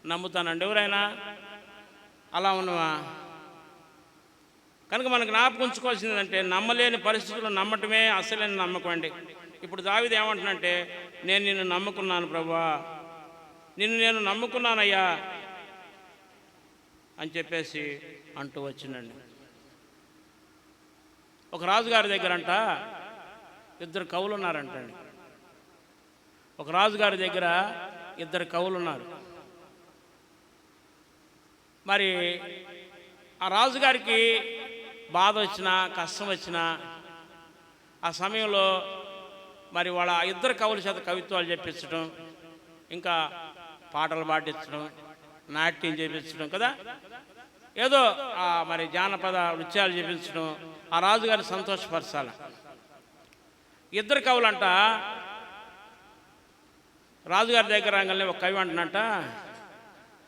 నమ్ముతానండి. ఎవరైనా అలా ఉన్నవా? కనుక మనకు జ్ఞాపకం ఉంచుకోవాల్సింది అంటే నమ్మలేని పరిస్థితుల్లో నమ్మటమే అసలైన నమ్మకం అండి. ఇప్పుడు దావీదు ఏమంటున్నంటే, నేను నిన్ను నమ్ముకున్నాను ప్రభువా, నేను నమ్ముకున్నానయ్యా అని చెప్పేసి అంటూ వచ్చిందండి. ఒక రాజుగారి దగ్గరంట 2 కవులు ఉన్నారంటండి. ఒక రాజుగారి దగ్గర 2 కవులు ఉన్నారు. మరి ఆ రాజుగారికి బాధ వచ్చినా కష్టం వచ్చినా ఆ సమయంలో మరి వాళ్ళ 2 కవుల చేత కవిత్వాలు చెప్పించడం, ఇంకా పాటలు పాటించడం, నాట్యం చేపించడం కదా, ఏదో మరి జానపద నృత్యాలు చేపించడం ఆ రాజుగారిని సంతోషపరచాలి. 2 కవులంట రాజుగారి దగ్గర రాగానే ఒక కవి అంటున్నట్ట,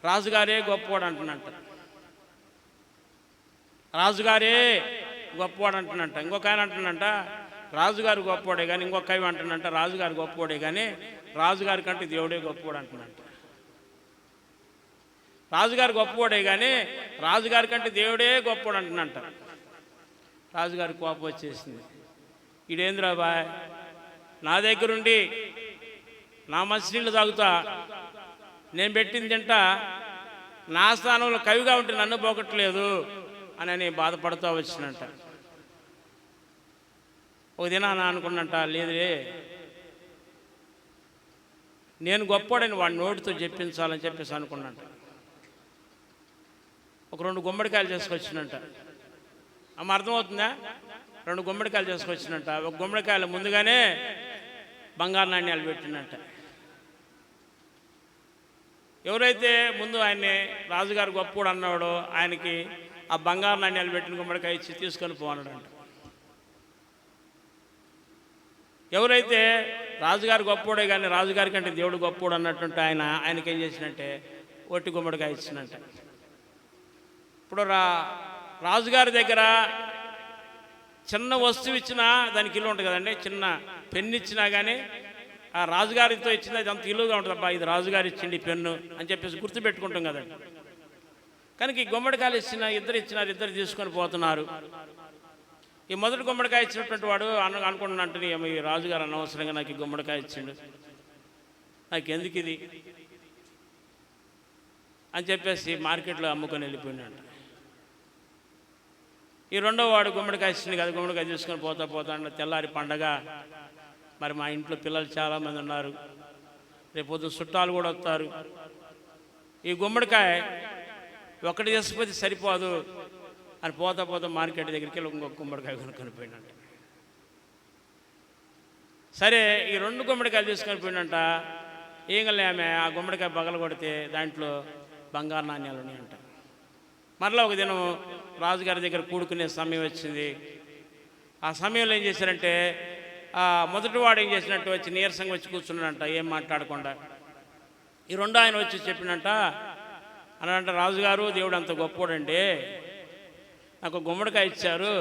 రాజుగారే గొప్పవాడు అంటున్నట్ట, రాజుగారే గొప్పవాడు అంటున్నట్ట. ఇంకొక ఆయన అంటున్నట్ట, రాజుగారు గొప్పవాడే కానీ, ఇంకొక కవి అంటున్నట్ట, రాజుగారు గొప్పవాడే కానీ రాజుగారి కంటే దేవుడే గొప్పవాడు అంటున్నట్ట. రాజుగారు గొప్పవాడే కానీ రాజుగారి కంటే దేవుడే గొప్పవాడు అంటున్నట్ట. రాజుగారి కోపం వచ్చేసింది. ఇదేంద్రా బాయ్, నా దగ్గరుండి నా మంచినీళ్ళు తాగుతా, నేను పెట్టింది తింటా, నా స్థానంలో కవిగా ఉంటే నన్ను పోగొట్టలేదు అని బాధపడుతూ వచ్చినట్ట. ఒక దినాన అనుకున్నట్ట, లేదులే నేను గొప్పవాడని వాడి నోటితో చెప్పించాలని చెప్పేసి అనుకున్నట్ట. ఒక 2 గుమ్మడికాయలు చేసుకొచ్చినట్ట. అమ్మ అర్థమవుతుందా? 2 గుమ్మడికాయలు చేసుకొచ్చినట్ట. ఒక గుమ్మడికాయలు ముందుగానే బంగారు నాణ్యాలు పెట్టినట్ట. ఎవరైతే ముందు ఆయన్ని రాజుగారు గొప్పవాడు అన్నాడో ఆయనకి ఆ బంగారు నాణ్యాలు పెట్టిన గుమ్మడికాయ ఇచ్చి తీసుకొని పోనాడంట. ఎవరైతే రాజుగారు గొప్పవాడే కానీ రాజుగారి కంటే దేవుడు గొప్పవాడు అన్నట్టుంటే ఆయనకి ఏం చేసినట్టే ఒట్టి గుమ్మడికాయ ఇచ్చినట్ట. ఇప్పుడు రాజుగారి దగ్గర చిన్న వస్తువు ఇచ్చినా దానికి ఇల్లు ఉంటుంది కదండి. చిన్న పెన్ను ఇచ్చినా కానీ ఆ రాజుగారితో ఇచ్చింది అది అంత ఇల్లుగా ఉంటుంది. అబ్బా ఇది రాజుగారు ఇచ్చింది పెన్ను అని చెప్పేసి గుర్తుపెట్టుకుంటాం కదండి. కనుక ఈ గుమ్మడికాయలు ఇచ్చినారు, 2 తీసుకొని పోతున్నారు. ఈ మొదటి గుమ్మడికాయ ఇచ్చినటువంటి వాడు అనుకుంటున్నట్టు ఏమో ఈ రాజుగారు అనవసరంగా నాకు ఈ గుమ్మడికాయ ఇచ్చిండు, నాకు ఎందుకు ఇది అని చెప్పేసి మార్కెట్లో అమ్ముకొని వెళ్ళిపోయినాడు. ఈ 2వ వాడు గుమ్మడికాయ ఇచ్చింది కదా, గుమ్మడికాయ తీసుకొని పోతా తెల్లారి పండగ. మరి మా ఇంట్లో పిల్లలు చాలామంది ఉన్నారు, రేపు పొద్దున చుట్టాలు కూడా వస్తారు. ఈ గుమ్మడికాయ ఒకటి తీసుకుపోతే సరిపోదు అని పోతా మార్కెట్ దగ్గరికి వెళ్ళి ఇంకొక గుమ్మడికాయ కొనుక్కొని పోయినట్ట. సరే ఈ 2 గుమ్మడికాయలు తీసుకొని పోయినట్ట. ఈగలే ఆమె ఆ గుమ్మడికాయ పగల కొడితే దాంట్లో బంగారు నాణ్యాలు ఉన్నాయంట. మరలా ఒక దినం రాజుగారి దగ్గర కూడుకునే సమయం వచ్చింది. ఆ సమయంలో ఏం చేశారంటే మొదటివాడు ఏం చేసినట్టు వచ్చి నీరసంగా వచ్చి కూర్చున్నాడంట, ఏం మాట్లాడకుండా. ఈ 2 ఆయన వచ్చి చెప్పినట్ట, అనంటే రాజుగారు దేవుడు అంత గొప్పవాడండి, నాకు గుమ్మడికాయ ఇచ్చారు,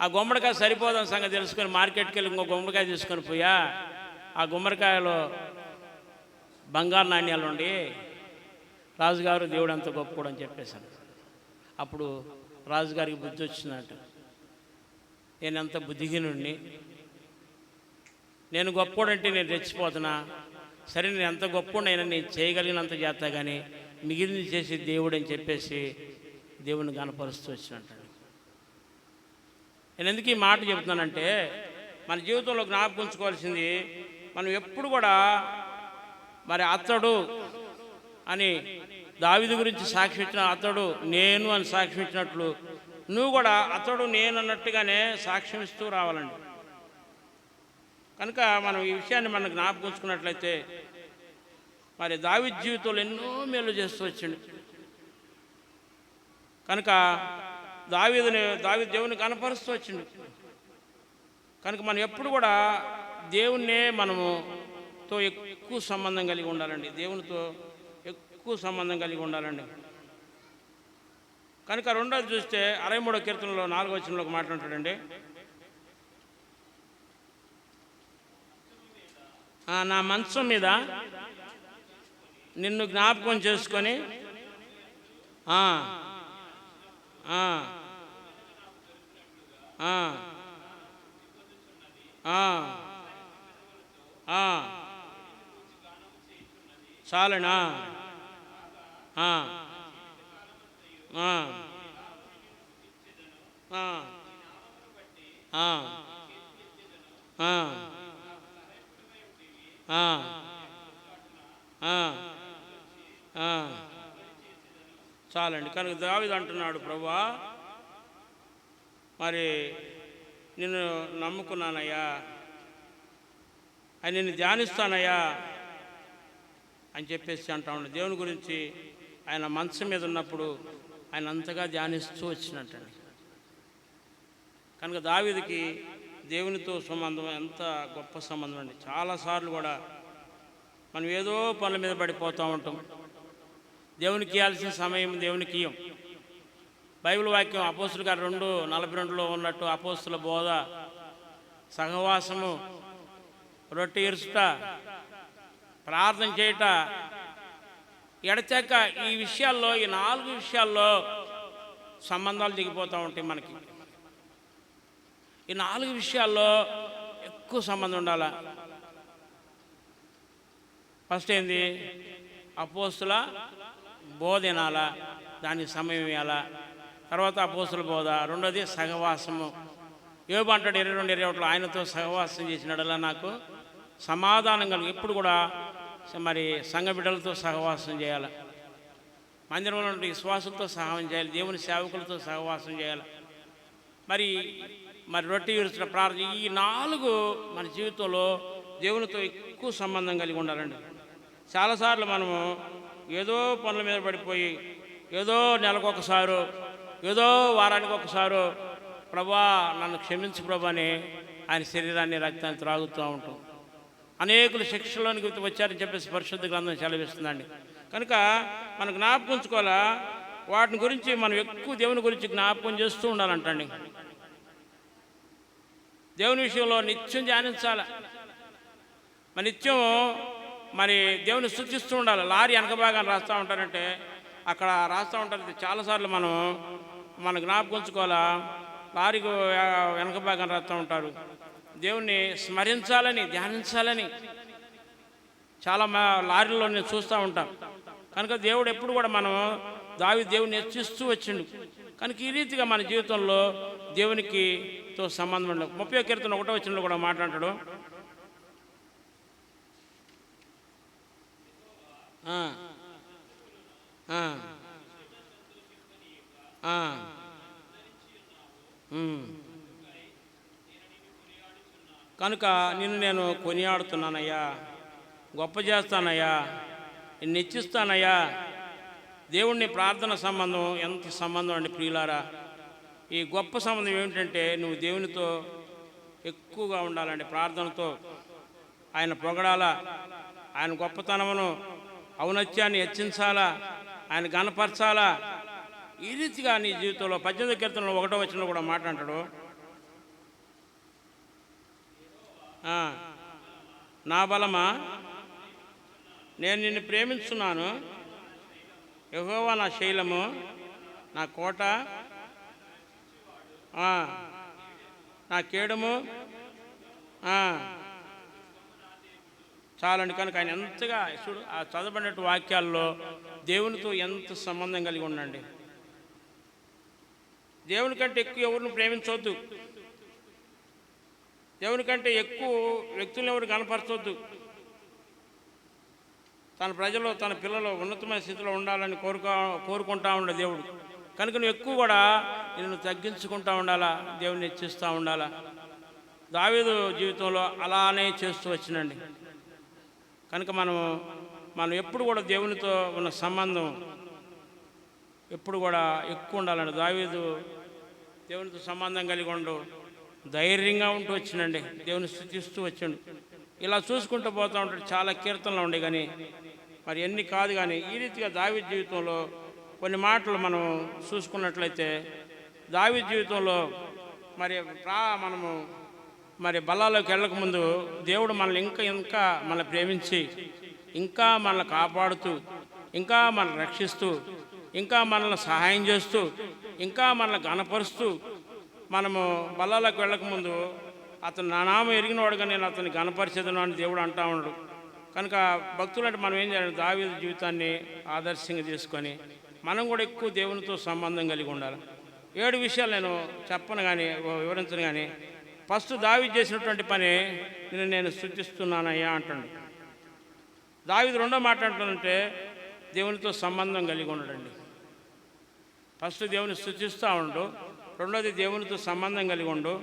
ఆ గుమ్మడికాయ సరిపోదని సంగతి తెలుసుకొని మార్కెట్కి వెళ్ళి ఇంకో గుమ్మడికాయ తీసుకొని పోయా, ఆ గుమ్మడికాయలో బంగారు నాణ్యాలు ఉండి రాజుగారు దేవుడు అంత గొప్పవాడు అని చెప్పేశాను. అప్పుడు రాజుగారికి బుద్ధి వచ్చిందట, నేను ఎంత బుద్ధిహీనుడిని, నేను గొప్పవాడంటే నేను రెచ్చిపోతున్నా, సరే నేను ఎంత గొప్పవాడైనా నేను చేయగలిగినంత చేస్తా కానీ మిగిలింది చేసి దేవుడు అని చెప్పేసి దేవుడిని కనపరుస్తూ వచ్చినట్టు. నేను ఎందుకు ఈ మాట చెప్తున్నానంటే మన జీవితంలో జ్ఞాపకం ఉంచుకోవాల్సింది, మనం ఎప్పుడు కూడా మరి అతడు అని దావీదు గురించి సాక్ష్యించిన అతడు నేను అని సాక్ష్యించినట్లు నువ్వు కూడా అతడు నేను అన్నట్టుగానే సాక్ష్యం ఇస్తూ రావాలండి. కనుక మనం ఈ విషయాన్ని మనం జ్ఞాపకం ఉంచుకున్నట్లయితే మరి దావీదు జీవితంలో ఎన్నో మేలు చేస్తూ వచ్చిండు. కనుక దావీదు దేవుని కనపరుస్తూ వచ్చిండు. కనుక మనం ఎప్పుడు కూడా దేవుణ్ణే మనముతో ఎక్కువ సంబంధం కలిగి ఉండాలండి. దేవునితో ఎక్కువ సంబంధం కలిగి ఉండాలండి. కనుక రెండోది చూస్తే 63వ కీర్తనలో 4వ వచనంలో ఒక మాట ఉంటాడండి, నా మంచం మీద నిన్ను జ్ఞాపకం చేసుకొని ఆ, ఆ, ఆ, ఆ, ఆ, చాలనా, ఆ, ఆ, ఆ, ఆ, ఆ, చాలండి. కనుక దావీదు అంటున్నాడు, ప్రభువా మరి నిన్ను నమ్ముకున్నానయ్యా, అని నిన్ను ధ్యానిస్తానయ్యా అని చెప్పేసి అంటా ఉన్నాడు. దేవుని గురించి ఆయన మనసు మీద ఉన్నప్పుడు ఆయన అంతగా ధ్యానిస్తూ వచ్చినట్టండి. కనుక దావీదుకి దేవునితో సంబంధం ఎంత గొప్ప సంబంధం అండి. చాలాసార్లు కూడా మనం ఏదో పనుల మీద పడిపోతూ ఉంటాం. దేవునికి ఇవ్వాల్సిన సమయం దేవునికి ఇయ్యం. బైబిల్ వాక్యం అపోస్తుల గారు 2:42లో ఉన్నట్టు అపోస్తుల బోధ, సహవాసము, రొట్టె ఇరుచుట, ప్రార్థన చేయట, ఎడచాక ఈ విషయాల్లో, ఈ 4 విషయాల్లో సంబంధాలు దిగిపోతూ ఉంటాయి మనకి. ఈ 4 విషయాల్లో ఎక్కువ సంబంధం ఉండాలా. ఫస్ట్ ఏంది? అపోస్తుల బోధ వినాలా, దానికి సమయం ఇవ్వాలా. తర్వాత అపోస్తుల బోధ. రెండోది సహవాసము. యోబు అంటాడు 22:21 ఆయనతో సహవాసం చేసినాడలా నాకు సమాధానం కలిగి. ఎప్పుడు కూడా మరి సంఘ బిడ్డలతో సహవాసం చేయాలి, మందిరంలో ఉండే విశ్వాసులతో సహవాసం చేయాలి, దేవుని సేవకులతో సహవాసం చేయాలి. మరి రొట్టె విరుచుట, ప్రార్థన, ఈ 4 మన జీవితంలో దేవునితో ఎక్కువ సంబంధం కలిగి ఉండాలండి. చాలాసార్లు మనము ఏదో పనుల మీద పడిపోయి, ఏదో నెలకొకసారో, ఏదో వారానికి ఒకసారో, ప్రభా నన్ను క్షమించు ప్రభా అని ఆయన శరీరాన్ని, రక్తాన్ని త్రాగుతూ ఉంటాం. అనేకులు శిక్షలోనికి వచ్చారని చెప్పేసి పరిశుద్ధ గ్రంథం సెలవిస్తుందండి. కనుక మనం జ్ఞాపకం ఉంచుకోవాలా, వాటిని గురించి మనం ఎక్కువ దేవుని గురించి జ్ఞాపకం చేస్తూ ఉండాలంటండి. దేవుని విషయంలో నిత్యం ధ్యానించాలి. నిత్యం దేవుని స్తుతిస్తూ ఉండాలి. లారీ వెనక భాగాన్ని రాస్తూ ఉంటారంటే అక్కడ రాస్తూ ఉంటారు. చాలాసార్లు మన జ్ఞాపకం ఉంచుకోవాలా, లారీకి వెనక భాగాన్ని రాస్తూ ఉంటారు. దేవుణ్ణి స్మరించాలని, ధ్యానించాలని చాలా లారీలో నేను చూస్తూ ఉంటాం. కనుక దేవుడు ఎప్పుడు కూడా దావీదు దేవుని హెచ్చిస్తూ వచ్చిండు. కనుక ఈ రీతిగా మన జీవితంలో దేవునికితో సంబంధం ఉండదు. 30వ కీర్తన 1వ వచనంలో కూడా మాట్లాడతాడు, కనుక నిన్ను నేను కొనియాడుతున్నానయ్యా, గొప్ప చేస్తానయ్యా, నిన్ను హెచ్చిస్తానయ్యా. దేవుణ్ణి ప్రార్థన సంబంధం ఎంత సంబంధం అండి ప్రియులారా. ఈ గొప్ప సంబంధం ఏమిటంటే నువ్వు దేవునితో ఎక్కువగా ఉండాలండి. ప్రార్థనతో ఆయన పొగడాలా, ఆయన గొప్పతనమును, ఔన్నత్యాన్ని హెచ్చించాలా, ఆయన గణపరచాలా. ఈ రీతిగా నీ జీవితంలో 18వ కీర్తనలో 1వ వచనంలో కూడా మాట్లాడతాడు, నా బలమా నేను నిన్ను ప్రేమించున్నాను, యెహోవా నా శైలము, నా కోట, నా కేడము. చాలండి. కనుక ఆయన ఎంతగా చూడు, ఆ చదవబడినట్టు వాక్యాల్లో దేవునితో ఎంత సంబంధం కలిగి ఉండండి. దేవుని కంటే ఎక్కువ ఎవరిని ప్రేమించవద్దు, దేవుని కంటే ఎక్కువ వ్యక్తులను ఎవరు కనపరచవద్దు. తన ప్రజలు, తన పిల్లలు ఉన్నతమైన స్థితిలో ఉండాలని కోరుకుంటా ఉండే దేవుడు. కనుక నువ్వు ఎక్కువ కూడా నిన్ను తగ్గించుకుంటూ ఉండాలా, దేవుని హెచ్చిస్తూ ఉండాలా. దావీదు జీవితంలో అలానే చేస్తూ వచ్చినండి. కనుక మనం ఎప్పుడు కూడా దేవునితో ఉన్న సంబంధం ఎప్పుడు కూడా ఎక్కువ ఉండాలండి. దావీదు దేవునితో సంబంధం కలిగి ఉండు. ధైర్యంగా ఉంటూ వచ్చినండి, దేవుని స్తుతిస్తూ వచ్చాడు. ఇలా చూసుకుంటూ పోతూ ఉంటాడు. చాలా కీర్తనలు ఉండే కానీ మరి ఎన్ని కాదు. కానీ ఈ రీతిగా దావీదు జీవితంలో కొన్ని మాటలు మనం చూసుకున్నట్లయితే, దావీదు జీవితంలో మరి మనము మరి బల్లాలోకి వెళ్ళకముందు దేవుడు మనల్ని ఇంకా మనల్ని ప్రేమించి, ఇంకా మనల్ని కాపాడుతూ, ఇంకా మనల్ని రక్షిస్తూ, ఇంకా మనల్ని సహాయం చేస్తూ, ఇంకా మనల్ని ఘనపరుస్తూ, మనము బల్లాలోకి వెళ్ళకముందు అతను నా నామం ఎరిగినవాడుగా నేను అతన్ని ఘనపరిచేదను అని దేవుడు అంటా ఉన్నాడు. కనుక భక్తులు అంటే మనం ఏం చేయాలి? దావీదు జీవితాన్ని ఆదర్శంగా తీసుకొని మనం కూడా ఎక్కువ దేవునితో సంబంధం కలిగి ఉండాలి. 7 విషయాలు నేను చెప్పను కానీ వివరించను కానీ, ఫస్ట్ దావీదు చేసినటువంటి పని, నేను స్తుతిస్తున్నానయ్యా అంటాడు. దావీదు రెండో మాట అంటానంటే దేవునితో సంబంధం కలిగి ఉండడండి. ఫస్ట్ దేవుని స్తుతిస్తూ ఉండు, రెండోది దేవునితో సంబంధం కలిగి ఉండు,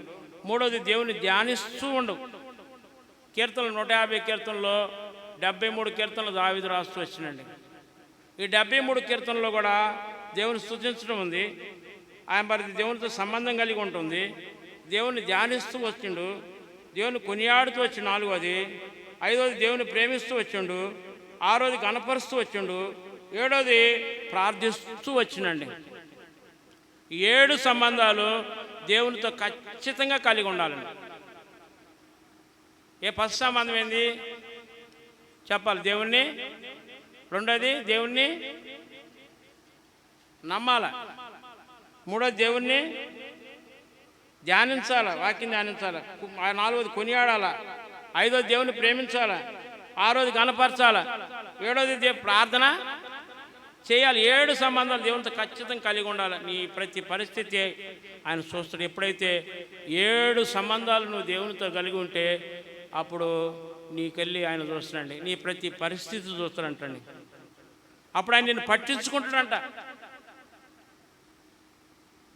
మూడోది దేవుని ధ్యానిస్తూ ఉండు. కీర్తనలు 150 కీర్తనలో 73 కీర్తనలు దావీదు రాస్తూ వచ్చినండి. ఈ 73 కీర్తనలో కూడా దేవుని స్తుతించడం ఉంది. ఆయన మరి దేవునితో సంబంధం కలిగి ఉంటుంది, దేవుని ధ్యానిస్తూ వచ్చిండు, దేవుని కొనియాడుతూ వచ్చి 4వది, 5వది దేవుని ప్రేమిస్తూ వచ్చిండు, 6వది గణపరుస్తూ వచ్చిండు, 7వది ప్రార్థిస్తూ వచ్చినండి. 7 సంబంధాలు దేవునితో ఖచ్చితంగా కలిగి ఉండాలండి. ఫస్ట్ సంబంధం ఏంది చెప్పాలి? దేవుణ్ణి. రెండోది దేవుణ్ణి నమ్మాల. మూడోది దేవుణ్ణి ధ్యానించాల, వాక్యం ధ్యానించాల. 4వది కొనియాడాల, 5వది దేవుని ప్రేమించాల, 6వది గణపరచాల, 7వది ప్రార్థన చేయాలి. 7 సంబంధాలు దేవునితో ఖచ్చితంగా కలిగి ఉండాలి. నీ ప్రతి పరిస్థితి ఆయన చూస్తాడు. ఎప్పుడైతే 7 సంబంధాలు నువ్వు దేవునితో కలిగి ఉంటే అప్పుడు నీకెళ్ళి ఆయన చూస్తాడండి, నీ ప్రతి పరిస్థితి చూస్తాడంటండి. అప్పుడు ఆయన నిన్ను పట్టించుకుంటాడంట.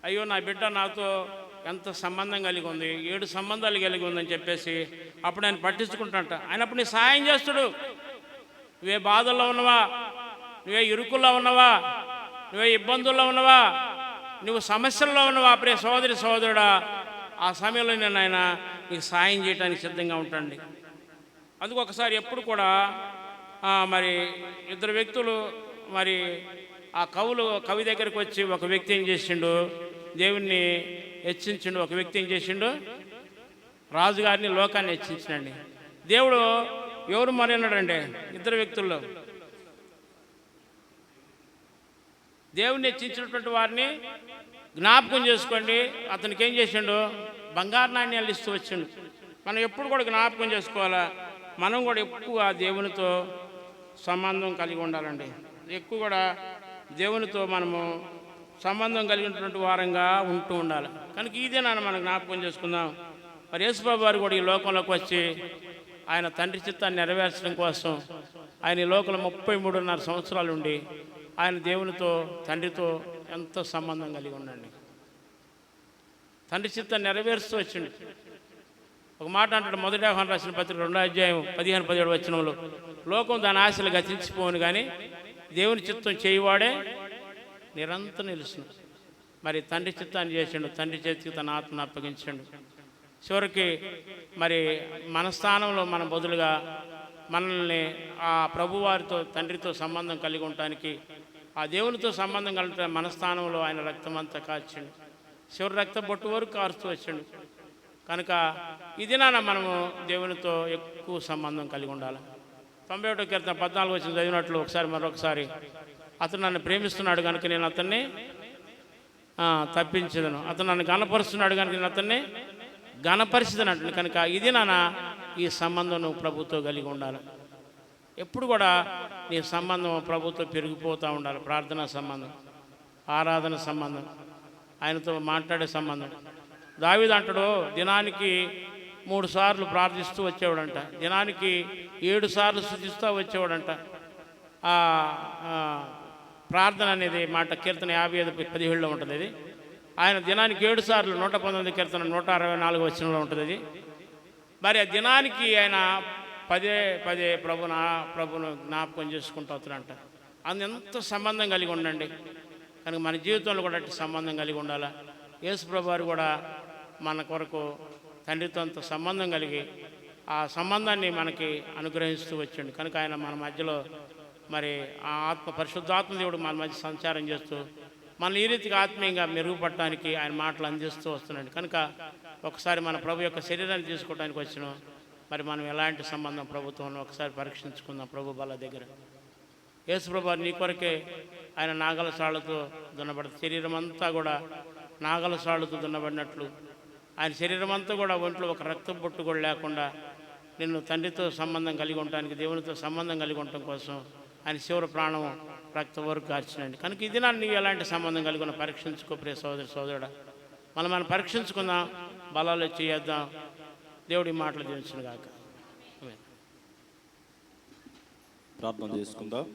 అయ్యో నా బిడ్డ నాతో ఎంత సంబంధం కలిగి ఉంది, 7 సంబంధాలు కలిగి ఉందని చెప్పేసి అప్పుడు ఆయన పట్టించుకుంటాడంట. ఆయన అప్పుడు నీ సహాయం చేస్తాడు. నువ్వే బాధల్లో ఉన్నవా, నువ్వే ఇరుకుల్లో ఉన్నవా, నువ్వే ఇబ్బందుల్లో ఉన్నవా, నువ్వు సమస్యల్లో ఉన్నవా, ప్రియ సోదరి సోదరుడా, ఆ సమయంలో నేను ఆయన నీకు సాయం చేయడానికి సిద్ధంగా ఉంటాండి. అందుకు ఒకసారి ఎప్పుడు కూడా మరి 2 వ్యక్తులు మరి ఆ కవి దగ్గరికి వచ్చి, ఒక వ్యక్తి ఏం చేసిండు, దేవుణ్ణి హెచ్చించిండు. ఒక వ్యక్తి ఏం చేసిండు, రాజుగారిని, లోకాన్ని హెచ్చించినండి. దేవుడు ఎవరు మరేనాడండి? 2 వ్యక్తుల్లో దేవుణ్ణి హెచ్చించినటువంటి వారిని జ్ఞాపకం చేసుకోండి. అతనికి ఏం చేసిండు, బంగారు నాణ్యాలు ఇస్తూ వచ్చిండు. మనం ఎప్పుడు కూడా జ్ఞాపకం చేసుకోవాలా, మనం కూడా ఎక్కువ దేవునితో సంబంధం కలిగి ఉండాలండి. ఎక్కువ కూడా దేవునితో మనము సంబంధం కలిగినటువంటి వారంగా ఉంటూ ఉండాలి. కనుక ఇదే మనం జ్ఞాపకం చేసుకుందాం. మరి యేసుప్రభు వారు కూడా ఈ లోకంలోకి వచ్చి ఆయన తండ్రి చిత్తాన్ని నెరవేర్చడం కోసం ఆయన ఈ లోకంలో 33.5 సంవత్సరాలు ఉండి ఆయన దేవునితో, తండ్రితో ఎంతో సంబంధం కలిగి ఉండండి. తండ్రి చిత్తాన్ని నెరవేరుస్తూ వచ్చిండు. ఒక మాట అంటాడు, 1 యోహాను రాసిన పత్రిక 2వ అధ్యాయం 15-17 వచనంలో, లోకం దాని ఆశలు గతించిపోను కానీ దేవుని చిత్తం చేయువాడే నిరంతరం నిలుస్తుంది. మరి తండ్రి చిత్తాన్ని చేసిండు, తండ్రి చేతికి తన ఆత్మను అప్పగించండు. చివరికి మరి మన స్థానంలో మన బదులుగా మనల్ని ఆ ప్రభువారితో, తండ్రితో సంబంధం కలిగి ఉండటానికి, ఆ దేవునితో సంబంధం కలిగి మన స్థానంలో ఆయన రక్తం అంతా కాల్చిండు. చివరి రక్త బొట్టు వరకు కారుస్తూ వచ్చాడు. కనుక ఇది మనము దేవునితో ఎక్కువ సంబంధం కలిగి ఉండాలి. 91వ కీర్తన 14 వచనం చదివినట్లు మరొకసారి అతను నన్ను ప్రేమిస్తున్నాడు కనుక నేను అతన్ని తప్పించదను, అతను నన్ను గణపరుస్తున్నాడు కనుక నేను అతన్ని గణపరిచిదను అంటుంది. కనుక ఇది ఈ సంబంధం నువ్వు ప్రభుతో కలిగి ఉండాలి. ఎప్పుడు కూడా నీ సంబంధం ప్రభుతో పెరిగిపోతూ ఉండాలి. ప్రార్థనా సంబంధం, ఆరాధన సంబంధం, ఆయనతో మాట్లాడే సంబంధం. దావీదు అంటాడు, దినానికి 3 సార్లు ప్రార్థిస్తూ వచ్చేవాడంట, దినానికి 7 సార్లు స్తుతిస్తూ వచ్చేవాడంట. ప్రార్థన అనేది మాట కీర్తన 55:17లో ఉంటుంది. అది ఆయన దినానికి 7 సార్లు 119 కీర్తన 164 వచనంలో ఉంటుంది. అది మరి ఆ దినానికి ఆయన పదే ప్రభును జ్ఞాపకం చేసుకుంటూ వస్తున్నాడంట. ఎంత సంబంధం కలిగి ఉండండి. కనుక మన జీవితంలో కూడా సంబంధం కలిగి ఉండాలా. యేసు ప్రభు వారు కూడా మన కొరకు తండ్రితో అంత సంబంధం కలిగి ఆ సంబంధాన్ని మనకి అనుగ్రహిస్తూ వచ్చిండు. కనుక ఆయన మన మధ్యలో మరి ఆ పరిశుద్ధాత్మ దేవుడు మన మధ్య సంచారం చేస్తూ మన ఈ రీతిగా ఆత్మీయంగా మెరుగుపడటానికి ఆయన మాటలు అందిస్తూ వస్తున్నాడు. కనుక ఒకసారి మన ప్రభు యొక్క శరీరాన్ని తీసుకోవడానికి వచ్చినాం. మరి మనం ఎలాంటి సంబంధం ప్రభుత్వంలో ఒకసారి పరీక్షించుకుందాం ప్రభు బల దగ్గర. యేసుప్రభు నీ కొరకే ఆయన నాగల సాళ్ళతో దున్నబడి శరీరం అంతా కూడా నాగల సాళ్ళతో దున్నబడినట్లు ఆయన శరీరం అంతా కూడా ఒంట్లో ఒక రక్తం బొట్టు కూడా లేకుండా నిన్ను తండ్రితో సంబంధం కలిగి ఉండటానికి దేవునితో సంబంధం కలిగి ఉండటం కోసం ఆయన శివర ప్రాణం రక్తం వరకు కార్చినండి. కనుక ఇది నీవు ఎలాంటి సంబంధం కలిగి ఉన్న పరీక్షించుకో ప్రియ సోదరుడా. మనం పరీక్షించుకుందాం, బలాలు చేద్దాం. దేవుడి మాటలు దీవించును గాక. ప్రార్థన చేసుకుందాం.